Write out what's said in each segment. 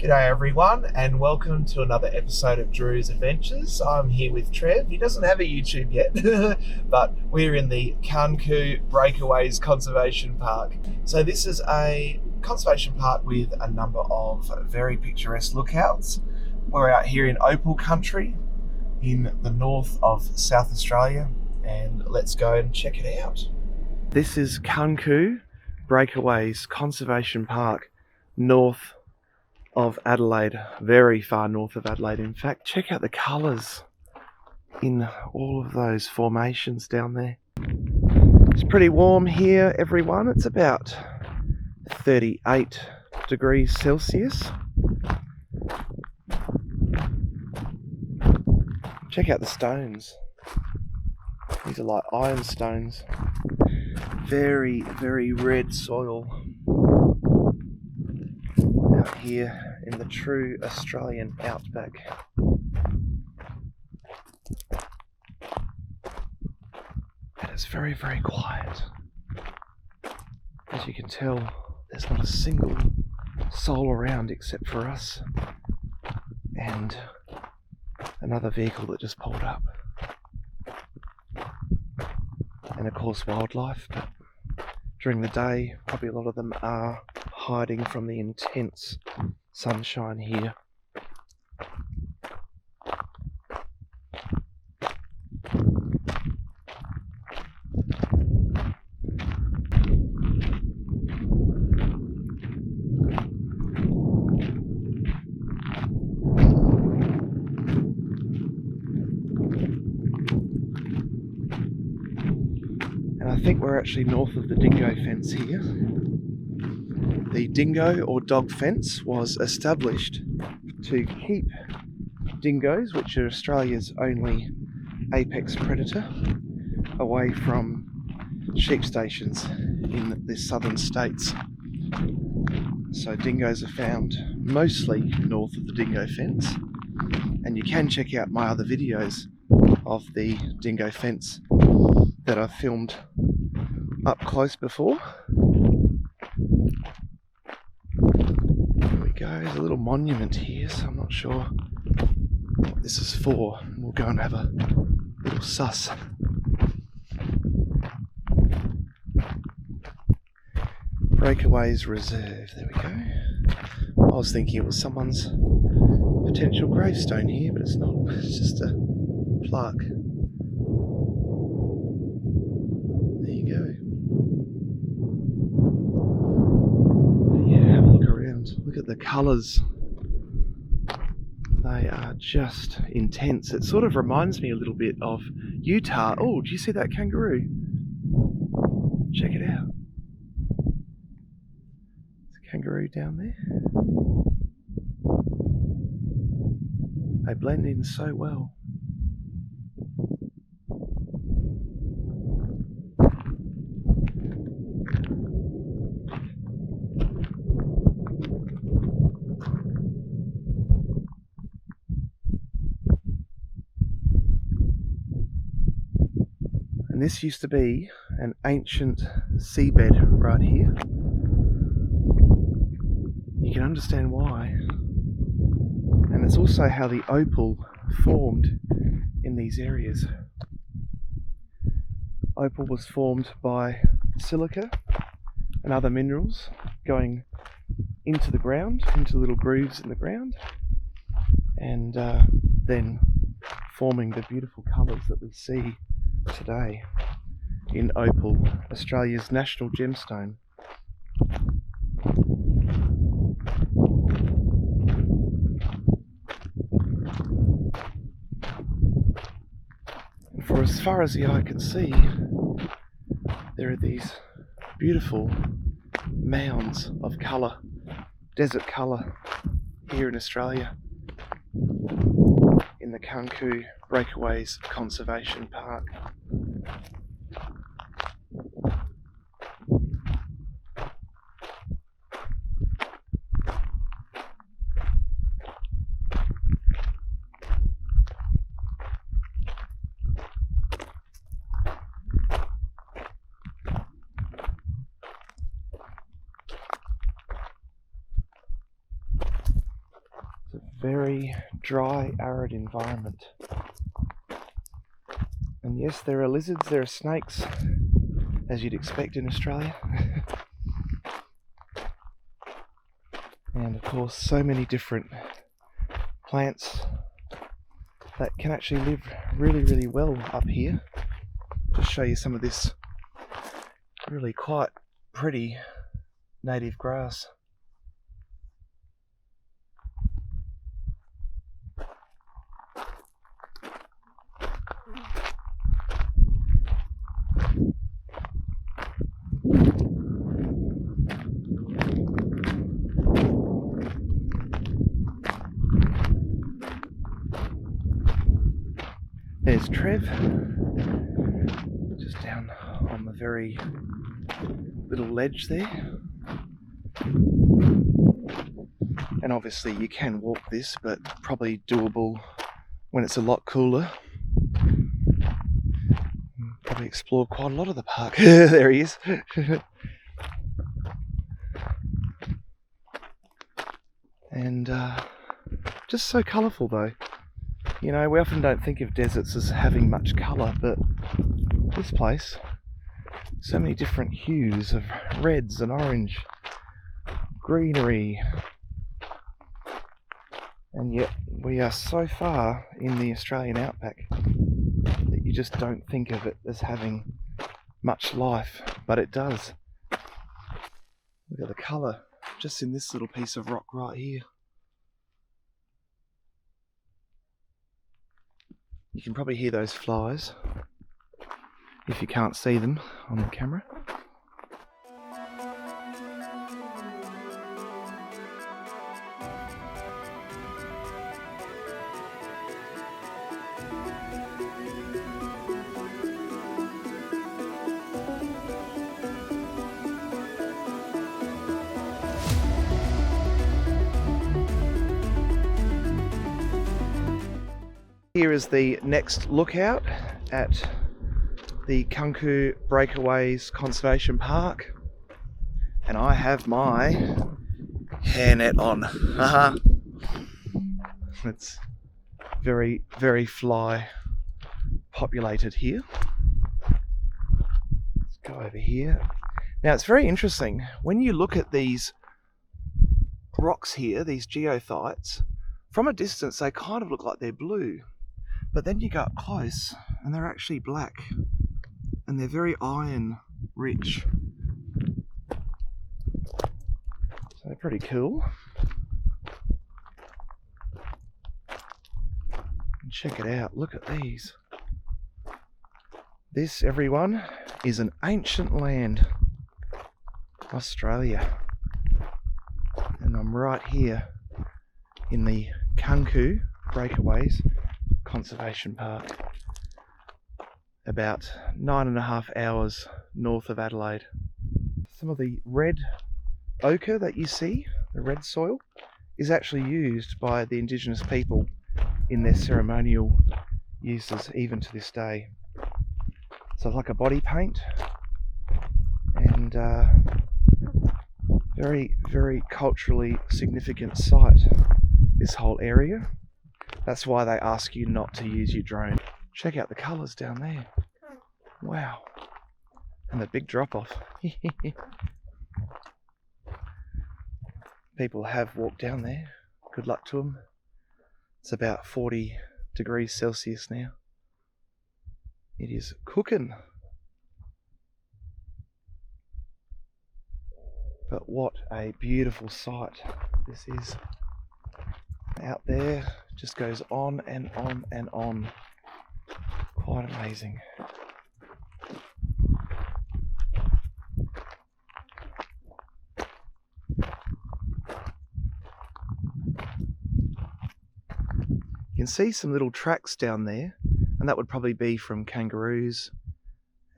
G'day everyone, and welcome to another episode of Drew's Adventures. I'm here with Trev. He doesn't have a YouTube yet, but we're in the Kanku Breakaways Conservation Park. So this is a conservation park with a number of very picturesque lookouts. We're out here in Opal Country in the north of South Australia, and let's go and check it out. This is Kanku Breakaways Conservation Park, north of Adelaide, very far north of Adelaide. In fact, check out the colours in all of those formations down there. It's pretty warm here, everyone. It's about 38 degrees Celsius. Check out the stones. These are like ironstones. Very, very red soil. Out here in the true Australian Outback. And it's very, very quiet. As you can tell, there's not a single soul around except for us and another vehicle that just pulled up. And of course wildlife, but during the day probably a lot of them are hiding from the intense sunshine here. And I think we're actually north of the Dingo fence here. The dingo or dog fence was established to keep dingoes, which are Australia's only apex predator, away from sheep stations in the southern states. So dingoes are found mostly north of the dingo fence, and you can check out my other videos of the dingo fence that I've filmed up close before. There's a little monument here, so I'm not sure what this is for. We'll go and have a little suss. Breakaways Reserve, there we go. I was thinking it was someone's potential gravestone here, but it's not. It's just a plaque. There you go. Look at the colours. They are just intense. It sort of reminds me a little bit of Utah. Oh, do you see that kangaroo? Check it out. There's a kangaroo down there. They blend in so well. This used to be an ancient seabed right here. You can understand why. And it's also how the opal formed in these areas. Opal was formed by silica and other minerals going into the ground, into little grooves in the ground, and then forming the beautiful colours that we see today in opal, Australia's national gemstone. And for as far as the eye can see, there are these beautiful mounds of colour, desert colour, here in Australia, in the Kanku Breakaways Conservation Park. very dry, arid environment. And yes, there are lizards, there are snakes, as you'd expect in Australia. And of course, so many different plants that can actually live really, really well up here. Just show you some of this really quite pretty native grass. There's Trev, just down on the very little ledge there. And obviously you can walk this, but probably doable when it's a lot cooler. Probably explore quite a lot of the park. There he is. And just so colourful though. You know, we often don't think of deserts as having much colour, but this place, so many different hues of reds and orange, greenery, and yet we are so far in the Australian outback that you just don't think of it as having much life, but it does. Look at the colour just in this little piece of rock right here. You can probably hear those flies if you can't see them on the camera. Here is the next lookout at the Kanku Breakaways Conservation Park, and I have my hairnet on. It's very, very fly populated here. Let's go over here. Now it's very interesting when you look at these rocks here, these geophytes, from a distance they kind of look like they're blue. But then you go up close and they're actually black, and they're very iron rich. So they're pretty cool. And check it out, look at these. This, everyone, is an ancient land, Australia. And I'm right here in the Kanku Breakaways Conservation Park, about 9.5 hours north of Adelaide. Some of the red ochre that you see, the red soil, is actually used by the indigenous people in their ceremonial uses even to this day. So it's like a body paint, and very, very culturally significant site, this whole area. That's why they ask you not to use your drone. Check out the colours down there. Wow. And the big drop off. People have walked down there. Good luck to them. It's about 40 degrees Celsius now. It is cooking. But what a beautiful sight this is. Out there just goes on and on and on. Quite amazing. You can see some little tracks down there, and that would probably be from kangaroos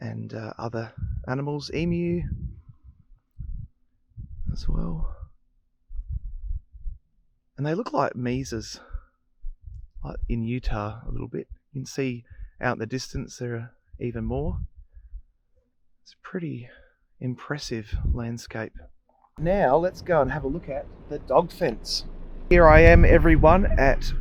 and other animals, emu as well. And they look like mesas, like in Utah a little bit. You can see out in the distance there are even more. It's a pretty impressive landscape. Now let's go and have a look at the dog fence. Here I am, everyone, at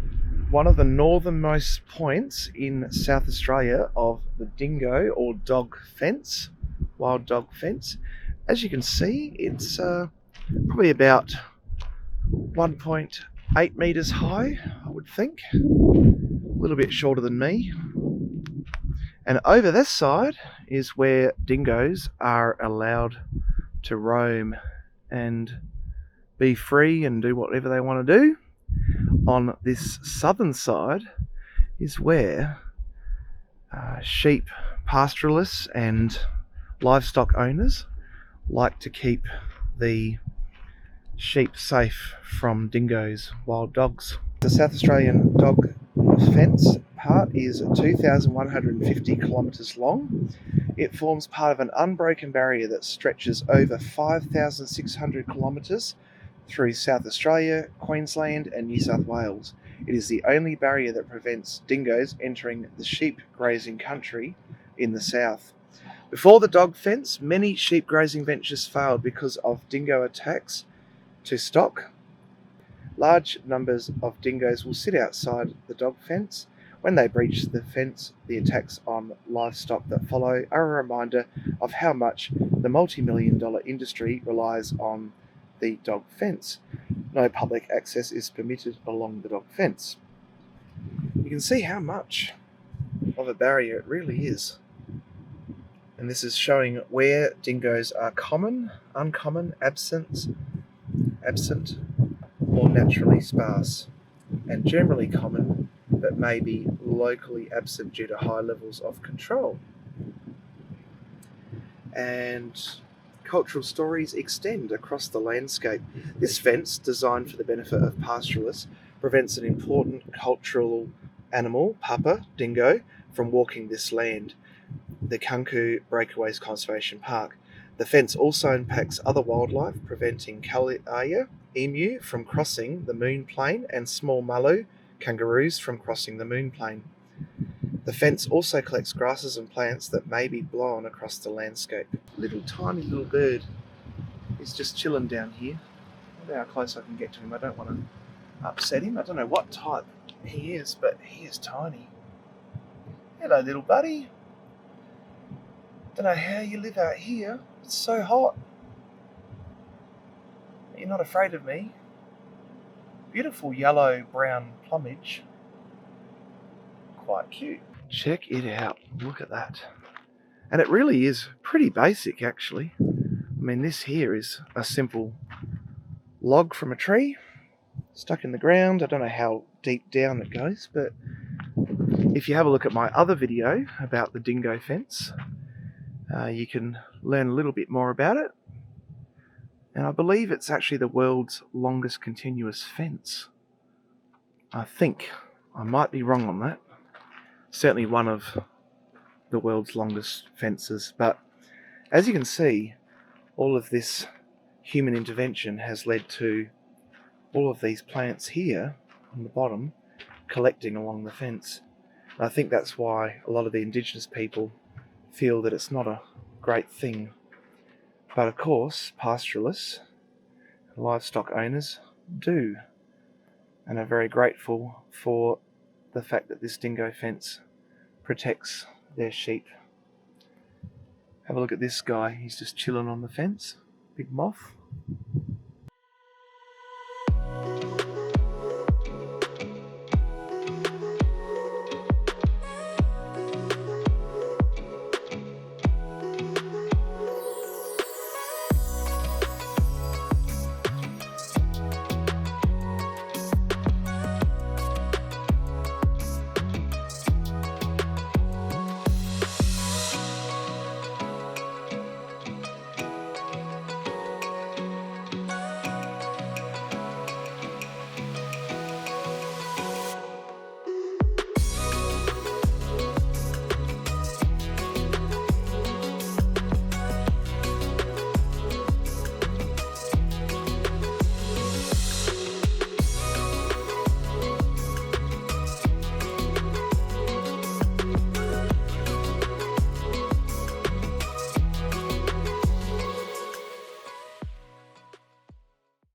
one of the northernmost points in South Australia of the Dingo or dog fence, wild dog fence. As you can see, it's probably about 1.8 metres high, I would think, a little bit shorter than me. And over this side is where dingoes are allowed to roam and be free and do whatever they want to do. On this southern side is where sheep pastoralists and livestock owners like to keep the sheep safe from dingoes, wild dogs. The South Australian dog fence part is 2,150 kilometres long. It forms part of an unbroken barrier that stretches over 5,600 kilometres through South Australia, Queensland and New South Wales. It is the only barrier that prevents dingoes entering the sheep grazing country in the south. Before the dog fence, many sheep grazing ventures failed because of dingo attacks to stock. Large numbers of dingoes will sit outside the dog fence. When they breach the fence, the attacks on livestock that follow are a reminder of how much the multi-million-dollar industry relies on the dog fence. No public access is permitted along the dog fence. You can see how much of a barrier it really is. And this is showing where dingoes are common, uncommon, absent, or naturally sparse, and generally common, but may be locally absent due to high levels of control. And cultural stories extend across the landscape. This fence, designed for the benefit of pastoralists, prevents an important cultural animal, papa, dingo, from walking this land, the Kanku Breakaways Conservation Park. The fence also impacts other wildlife, preventing Kalia, emu, from crossing the moon plane and small malu, kangaroos, from crossing the moon plane. The fence also collects grasses and plants that may be blown across the landscape. Tiny little bird is just chilling down here. I wonder how close I can get to him. I don't want to upset him. I don't know what type he is, but he is tiny. Hello, little buddy. Don't know how you live out here. It's so hot. You're not afraid of me. Beautiful yellow-brown plumage. Quite cute. Check it out. Look at that. And it really is pretty basic, actually. I mean, this here is a simple log from a tree stuck in the ground. I don't know how deep down it goes, but if you have a look at my other video about the dingo fence, you can learn a little bit more about it. And I believe it's actually the world's longest continuous fence. I think. I might be wrong on that. Certainly one of the world's longest fences. But as you can see, all of this human intervention has led to all of these plants here on the bottom collecting along the fence. And I think that's why a lot of the indigenous people feel that it's not a great thing. But of course, pastoralists and livestock owners do, and are very grateful for the fact that this dingo fence protects their sheep. Have a look at this guy, he's just chilling on the fence, big moth.